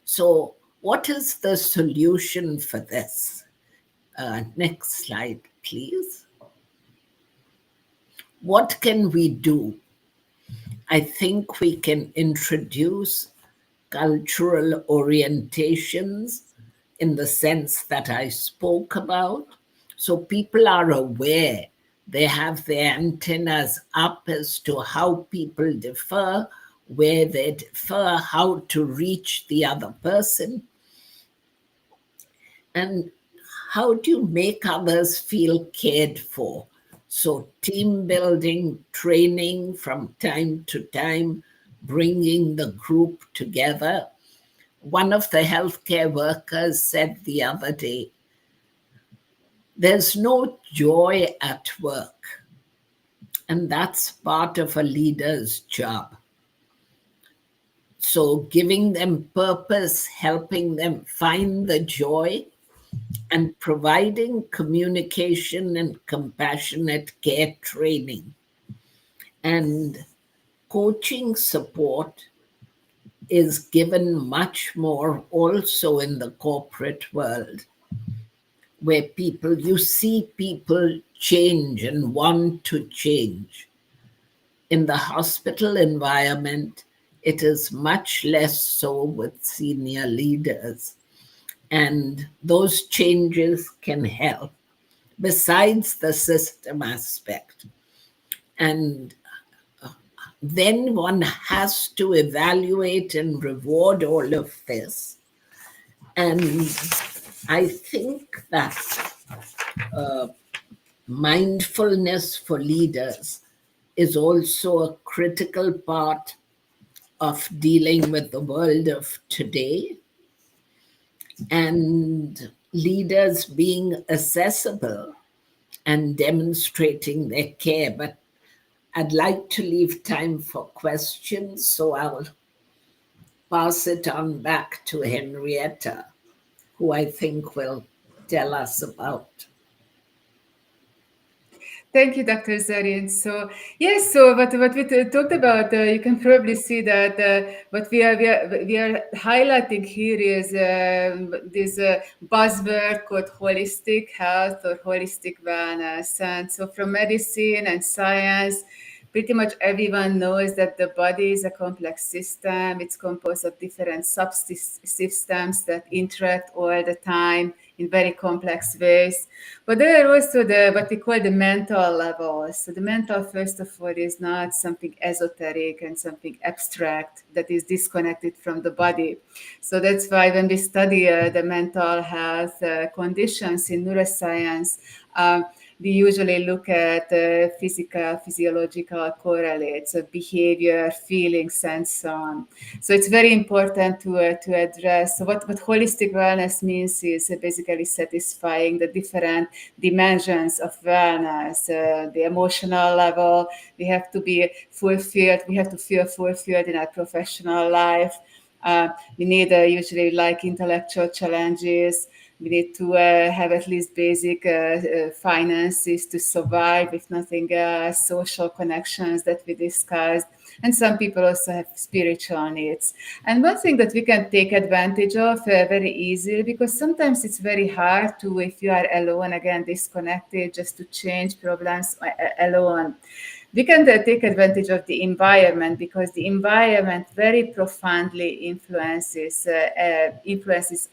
So what is the solution for this? Next slide, please. What can we do? I think we can introduce cultural orientations in the sense that I spoke about. So people are aware, they have their antennas up as to how people differ, where they differ, how to reach the other person, and how do you make others feel cared for. So team building, training from time to time, bringing the group together. One of the healthcare workers said the other day, there's no joy at work. And that's part of a leader's job. So giving them purpose, helping them find the joy, and providing communication and compassionate care training and coaching support is given much more also in the corporate world, where you see people change and want to change. In the hospital environment, it is much less so with senior leaders. And those changes can help, besides the system aspect. And then one has to evaluate and reward all of this. And I think that mindfulness for leaders is also a critical part of dealing with the world of today, and leaders being accessible and demonstrating their care. But I'd like to leave time for questions, so I'll pass it on back to Henrietta, who I think will tell us about. Thank you, Dr. Zareen. So yes, so what we talked about, you can probably see that what we are highlighting here is this buzzword called holistic health or holistic wellness. And so from medicine and science, pretty much everyone knows that the body is a complex system. It's composed of different subsystems that interact all the time in very complex ways. But there are also what we call the mental levels. So the mental, first of all, is not something esoteric and something abstract that is disconnected from the body. So that's why when we study the mental health conditions in neuroscience, we usually look at physical, physiological correlates of behavior, feelings, and so on. So it's very important to address. So what holistic wellness means is basically satisfying the different dimensions of wellness. The emotional level, we have to be fulfilled. We have to feel fulfilled in our professional life. We need usually like intellectual challenges. We need to have at least basic finances to survive, if nothing else, social connections that we discussed. And some people also have spiritual needs. And one thing that we can take advantage of very easily, because sometimes it's very hard to, if you are alone, again, disconnected, just to change problems alone. We can take advantage of the environment, because the environment very profoundly influences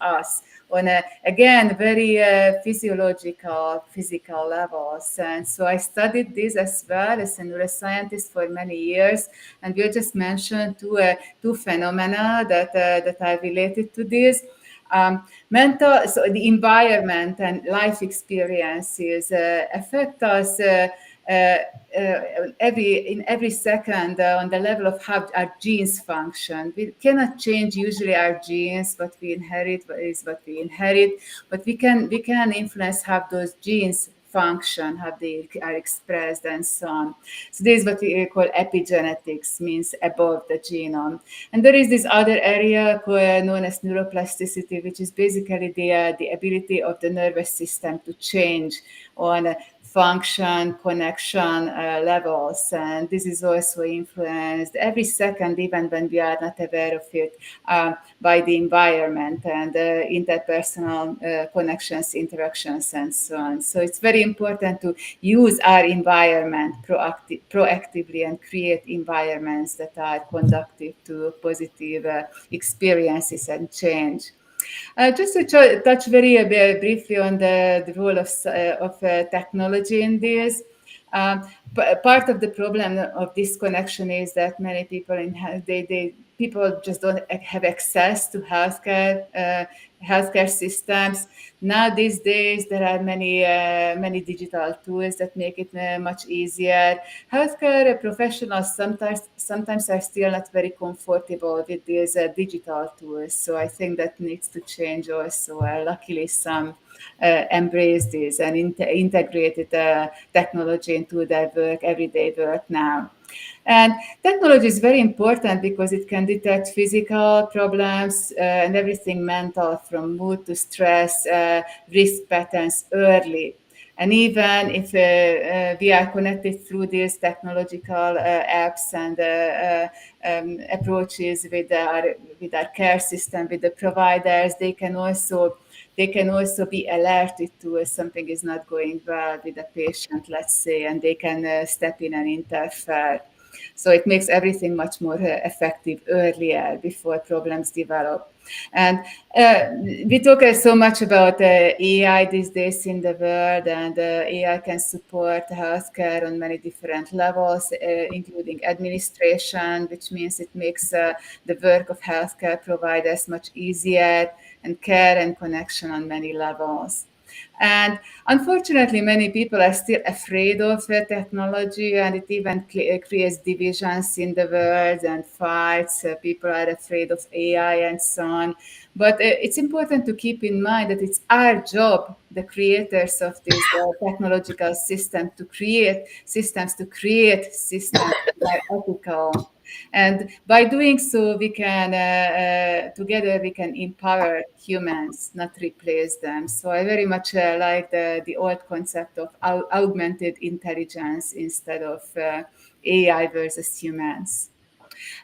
us on a, again, very physiological, physical levels. And so I studied this as well as a neuroscientist for many years. And we'll just mention two phenomena that are related to this. So the environment and life experiences affect us in every second on the level of how our genes function. We cannot change usually our genes. What we inherit is what we inherit, but we can influence how those genes function, how they are expressed, and so on. So this is what we call epigenetics, means above the genome. And there is this other area known as neuroplasticity, which is basically the ability of the nervous system to change on function, connection levels. And this is also influenced every second, even when we are not aware of it, by the environment and interpersonal connections, interactions, and so on. So it's very important to use our environment proactively and create environments that are conducive to positive experiences and change. Just to touch very briefly on the role of technology in this. Part of the problem of this connection is that many people people just don't have access to healthcare systems. Now these days there are many digital tools that make it much easier. Healthcare professionals sometimes are still not very comfortable with these digital tools. So I think that needs to change also. Luckily, some embrace this and integrated technology into their work, everyday work now. And technology is very important because it can detect physical problems and everything mental, from mood to stress, risk patterns early. And even if we are connected through these technological apps and approaches with our care system, with the providers, they can also be alerted to if something is not going well with the patient, let's say, and they can step in and interfere. So it makes everything much more effective earlier, before problems develop. And we talk so much about AI these days in the world, and AI can support healthcare on many different levels, including administration, which means it makes the work of healthcare providers much easier, and care and connection on many levels. And unfortunately, many people are still afraid of technology, and it even creates divisions in the world and fights. People are afraid of AI and so on. But it's important to keep in mind that it's our job, the creators of this technological system, to create systems that are ethical. And by doing so, we can together we can empower humans, not replace them. So I very much like the old concept of augmented intelligence instead of AI versus humans.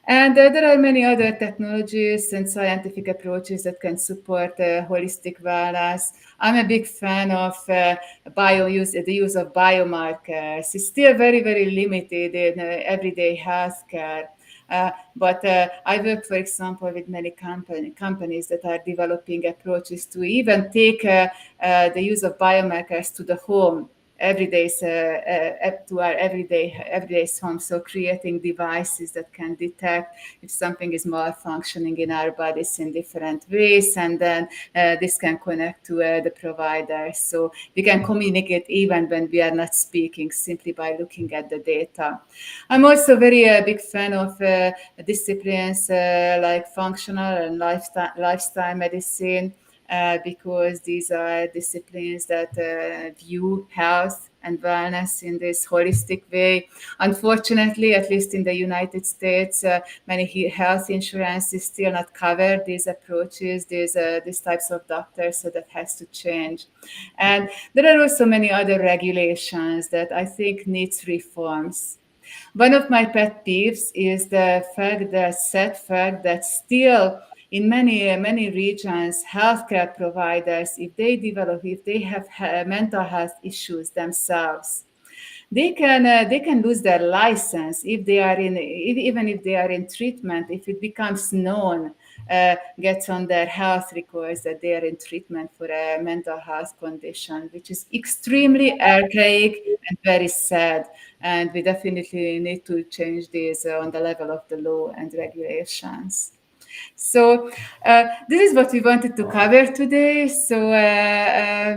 And there are many other technologies and scientific approaches that can support holistic wellness. I'm a big fan of the use of biomarkers. It's still very, very limited in everyday healthcare. But I work, for example, with many companies that are developing approaches to even take the use of biomarkers to the home, to our everyday home. So creating devices that can detect if something is malfunctioning in our bodies in different ways, and then this can connect to the provider. So we can communicate even when we are not speaking, simply by looking at the data. I'm also very big fan of disciplines like functional and lifestyle medicine. Because these are disciplines that view health and wellness in this holistic way. Unfortunately, at least in the United States, many health insurances still not cover these approaches, these types of doctors, so that has to change. And there are also many other regulations that I think needs reforms. One of my pet peeves is the sad fact that still in many regions, healthcare providers, if they have mental health issues themselves, they can lose their license even if they are in treatment. If it becomes known, gets on their health records that they are in treatment for a mental health condition, which is extremely archaic and very sad. And we definitely need to change this on the level of the law and regulations. So this is what we wanted to cover today. So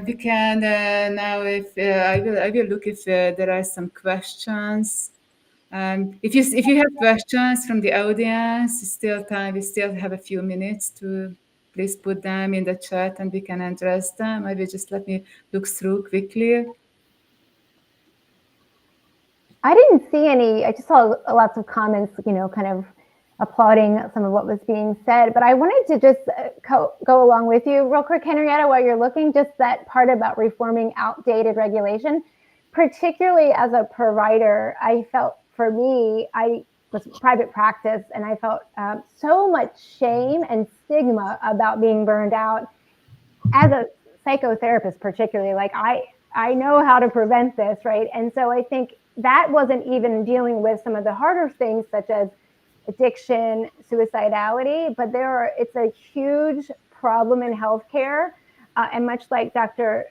we can now, if I will look if there are some questions. If you have questions from the audience, it's still time. We still have a few minutes to please put them in the chat and we can address them. Maybe just let me look through quickly. I didn't see any. I just saw lots of comments, kind of applauding some of what was being said. But I wanted to just go along with you real quick, Henrietta, while you're looking, just that part about reforming outdated regulation. Particularly as a provider, I felt, for me, I was private practice, and I felt so much shame and stigma about being burned out. As a psychotherapist, particularly, like I know how to prevent this, right? And so I think that wasn't even dealing with some of the harder things, such as addiction, suicidality, but it's a huge problem in healthcare. And much like Dr.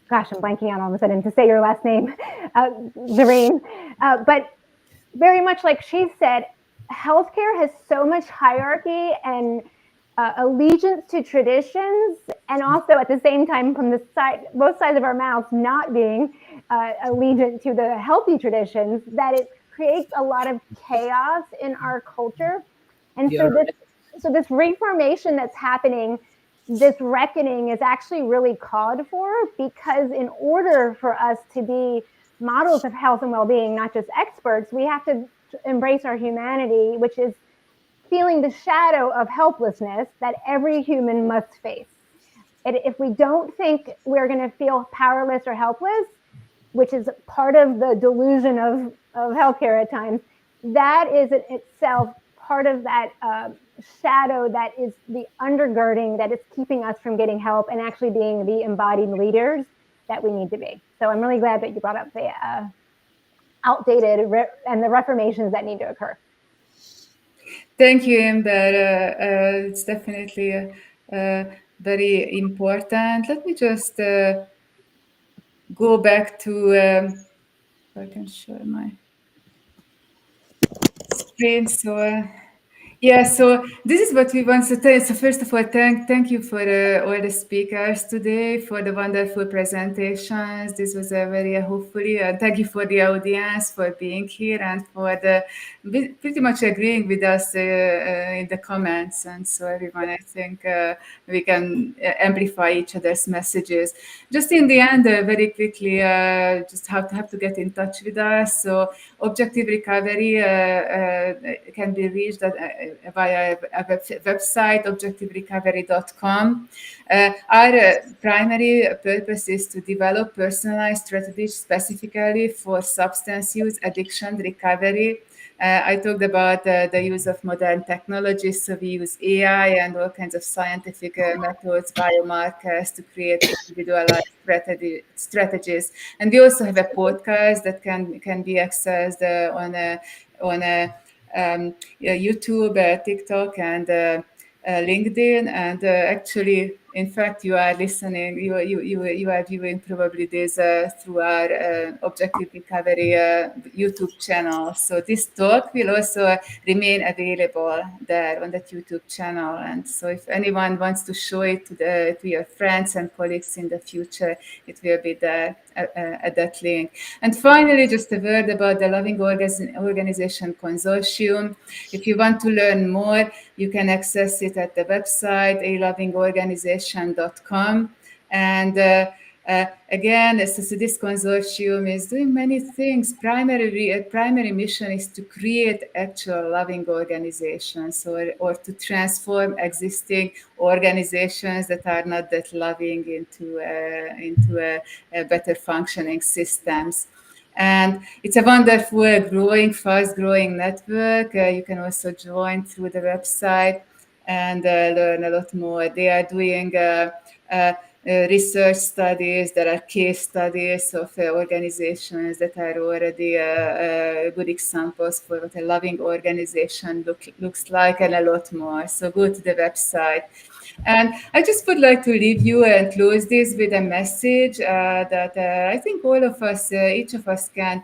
Gosh, I'm blanking out all of a sudden to say your last name, Zareen. But very much like she said, healthcare has so much hierarchy and allegiance to traditions, and also at the same time, from the side, both sides of our mouths, not being allegiant to the healthy traditions, that it creates a lot of chaos in our culture. And so this reformation that's happening, this reckoning, is actually really called for, because in order for us to be models of health and well-being, not just experts, we have to embrace our humanity, which is feeling the shadow of helplessness that every human must face. If we don't think we're going to feel powerless or helpless, which is part of the delusion of healthcare at times, that is in itself part of that shadow that is the undergirding that is keeping us from getting help and actually being the embodied leaders that we need to be. So I'm really glad that you brought up the outdated and the reformations that need to occur. Thank you, Amber. It's definitely very important. Let me just go back to, if I can share my screen. So, yeah, so this is what we want to tell. So first of all, thank you for all the speakers today, for the wonderful presentations. This was a very hopefully, thank you for the audience for being here and for pretty much agreeing with us in the comments. And so everyone, I think we can amplify each other's messages. Just in the end, very quickly, just have to get in touch with us. So Objective Recovery can be reached via a website, ojectiverecovery.com. Our primary purpose is to develop personalized strategies specifically for substance use, addiction, recovery. I talked about the use of modern technologies, so we use AI and all kinds of scientific methods, biomarkers to create individualized strategies. And we also have a podcast that can be accessed on YouTube, TikTok, and LinkedIn. And actually, in fact, you are listening, you are viewing probably this through our Objective Recovery YouTube channel. So this talk will also remain available there on that YouTube channel. And so if anyone wants to show it to your friends and colleagues in the future, it will be there at that link. And finally, just a word about the Loving Organization Consortium. If you want to learn more, you can access it at the website, alovingorganization.com. And again, so this consortium is doing many things. Primary mission is to create actual loving organizations or to transform existing organizations that are not that loving into better functioning systems. And it's a wonderful, fast-growing network. You can also join through the website and learn a lot more. They are doing research studies. There are case studies of organizations that are already good examples for what a loving organization looks like, and a lot more. So go to the website. And I just would like to leave you and close this with a message that I think all of us, each of us can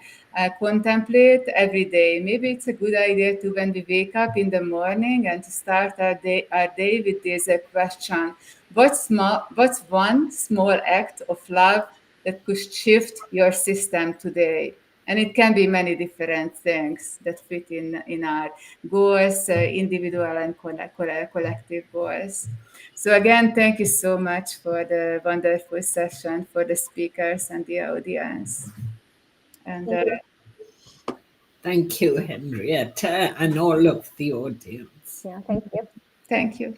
contemplate every day. Maybe it's a good idea to, when we wake up in the morning, and to start our day with this question: what's one small act of love that could shift your system today? And it can be many different things that fit in our goals, individual and collective goals. So again, thank you so much for the wonderful session, for the speakers and the audience. And thank you, Henrietta, and all of the audience. Yeah, thank you. thank you.